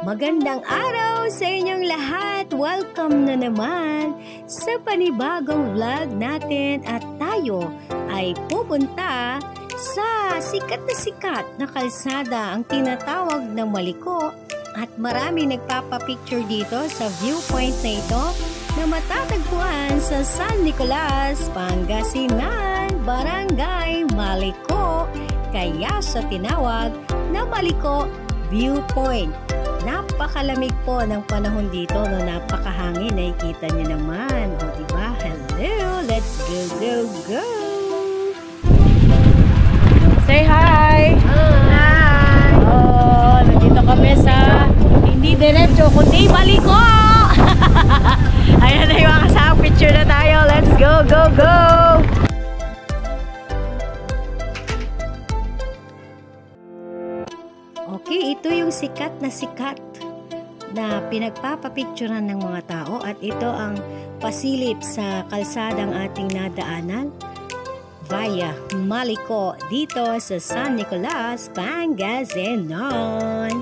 Magandang araw sa inyong lahat! Welcome na naman sa panibagong vlog natin at tayo ay pupunta sa sikat na kalsada ang tinatawag na Maliko at marami nagpapapicture dito sa viewpoint na ito na matatagpuan sa San Nicolas, Pangasinan, Barangay Maliko, kaya sa tinawag na Maliko Viewpoint. Napakalamig po ng panahon dito, no? Napakahangin, nakikita niyo naman. O, diba? Hello! Let's go! Say hi! Hi! Oh, nandito kami sa hindi diretso, kundi Maliko! Ayan na yung mga kasama. Picture na tayo. Let's go! Okay, ito yung sikat na pinagpapapicturan ng mga tao at ito ang pasilip sa kalsadang ating nadaanan via Maliko dito sa San Nicolas, Pangasinan.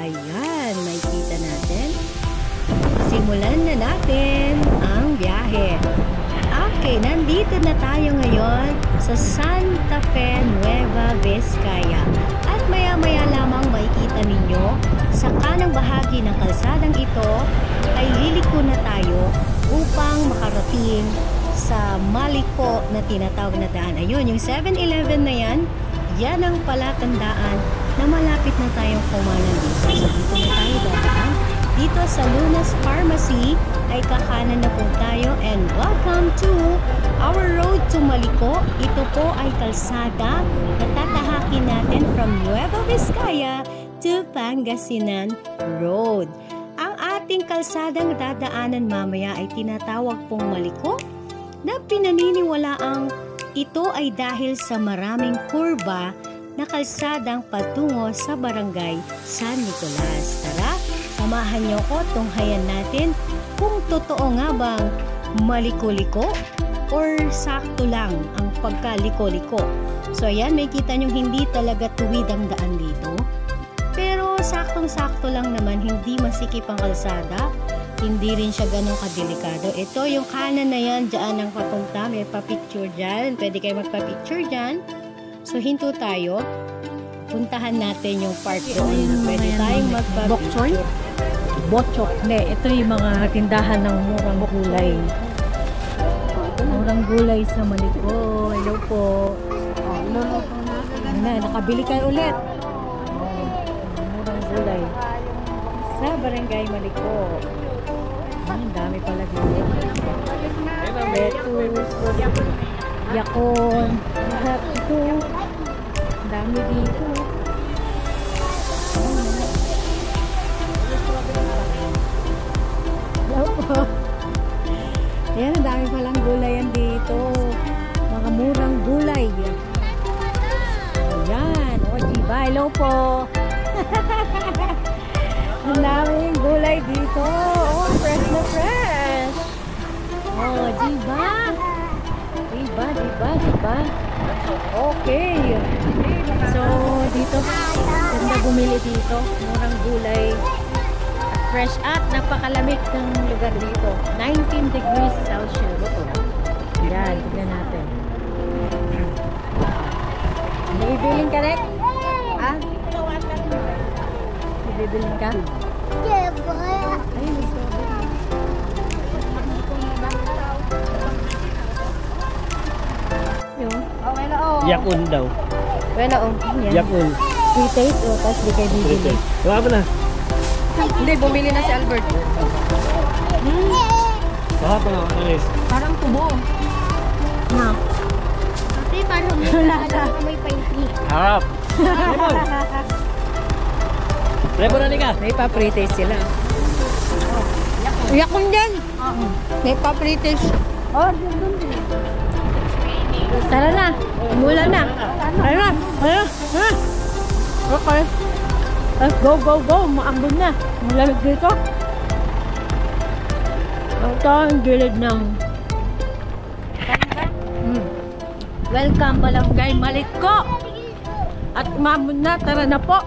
Ayan, makikita natin. Simulan na natin ang biyahe. Okay, nandito na tayo ngayon sa Santa Fe, Nueva Vizcaya. At maya-maya lamang makikita ninyo sa kanang bahagi ng kalsadang ito ay liliko na tayo upang makarating sa Maliko na tinatawag na daan. Ayun, yung 7-Eleven na yan ang palatandaan na malapit na tayong kumanan dito. So dito na tayo dadaan. Dito sa Lunas Pharmacy ay kakanan na po tayo and welcome to our road to Maliko. Ito po ay kalsada na tatahakin natin from Nueva Vizcaya to Pangasinan Road. Ang ating kalsadang dadaanan mamaya ay tinatawag pong Maliko na pinaniniwalaang ito ay dahil sa maraming kurba na kalsadang patungo sa Barangay San Nicolas. Tara! Samahan niyo ko, tunghayan natin kung totoo nga bang maliko-liko or sakto lang ang pagkaliko-liko. So ayan, may kita nyo hindi talaga tuwid ang daan dito. Pero saktong-sakto lang naman, hindi masikip ang kalsada. Hindi rin siya ganun kadelikado. Ito yung kanan na yan, dyan ang papunta. May papicture dyan. Pwede kayo magpapicture dyan. So hinto tayo. Puntahan natin yung part doon. Pwede tayong magpapicture. Botchok. Hindi, ito yung mga tindahan ng murang gulay. Murang gulay sa Maliko. Hello po. Nakabili kayo ulit. Murang gulay sa Barangay Maliko. Ang dami pala dito. Lettuce, yakon, lahat ito. Ang dami dito. Ayan, ang dami palang gulayan dito. Mga murang gulay. Ayan. O, diba? Hello po. Ang daming gulay dito. Oh, fresh na fresh. Oh, diba? Diba? Okay. So, dito, ganda bumili dito. Murang gulay. Fresh at napakalamig ng lugar dito. 19 degrees Celsius. Yan, tignan natin. May ibiling ka rin? Ah? Ibiling ka? Ayun, Yakun daw. Yakun. Free taste o tapos di kayo bibili. Gawa mo na. Hindi, bumili na si Albert. Gawa mo na, Anis. Parang tubo. Na. Kasi parang wala na. May painti. Harap. Lebo na ka. May pa-free taste sila. Iyak kong dyan. May pa-free taste. Oh, tara na. Umulan na. Tara na. Okay. Go. Maambon na. Malamig dito. Ito ang gilid ng welcome Barangay Maliko. At umambon na. Tara na po.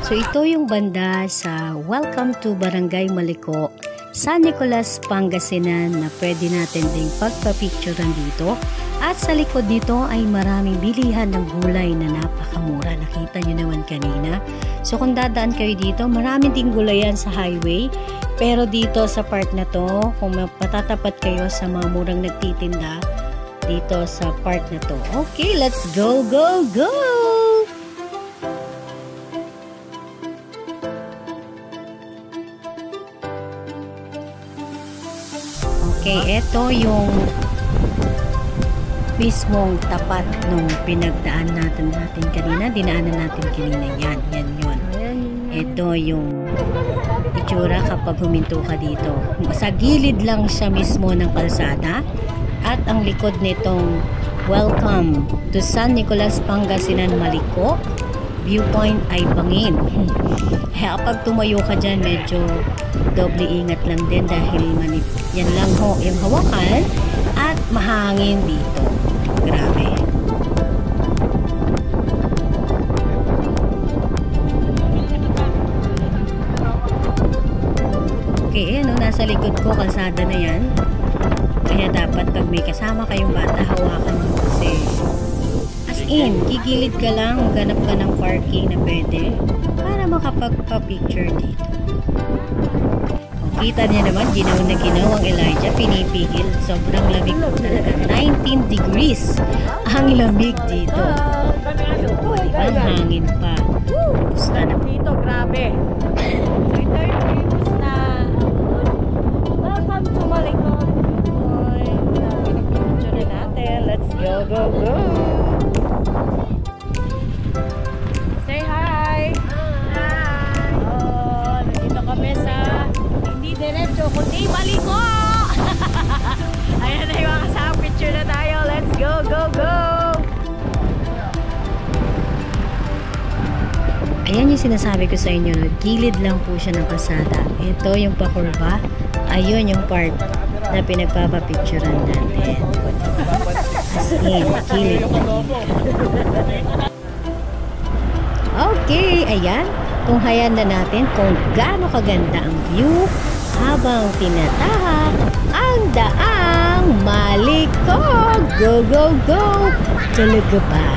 So ito yung banda sa Welcome to Barangay Maliko, San Nicolas, Pangasinan na pwede natin ding pagpapicturean dito. At sa likod nito ay maraming bilihan ng gulay na napakamura. Nakita nyo naman kanina. So kung dadaan kayo dito, maraming ding gulayan sa highway. Pero dito sa part na to, kung patatapat kayo sa mga murang nagtitinda dito sa part na to. Okay, let's go, go, go! Okay, ito yung mismong tapat nung pinagdaan natin kanina. Dinaanan natin kanina. Yan yun. Ito yung itsura kapag huminto ka dito. Sa gilid lang siya mismo ng kalsada. At ang likod nitong Welcome to San Nicolas, Pangasinan, Maliko viewpoint ay bangin. Kaya kapag tumayo ka dyan, medyo doble ingat lang din dahil yan lang ho yung hawakan at mahangin dito. Grabe. Okay, ano, nasa likod ko, kalsada na yan. Kaya dapat pag may kasama kayong bata, hawakan mo kasi as in, gigilid ka lang, ganap ka ng parking na pwede para makapagpa-picture dito. Kita niya naman, ginaw na ginaw ang Elijah, pinipigil. Sobrang lamig po talaga. 19 degrees ang lamig dito. Ang hangin pa. Pusta na dito, grabe. So ito yung views na Welcome to Maliko. Pinag-picture natin. Let's go, go, go. Say hi. Hi. Oh, nandito kami sa diretso kundi Maliko. Ayan na yung mga kasama, picture na tayo. Let's go, go, go. Ayan yung sinasabi ko sa inyo, gilid lang po siya ng kalsada. Ito yung pakurba. Ayun yung part na pinagpapapicturean natin. As in, gilid. Okay, ayan. Tunghayan na natin kung gaano kaganda ang view habang tinatahak ang daang Maliko. Go, go, go! Talaga ba?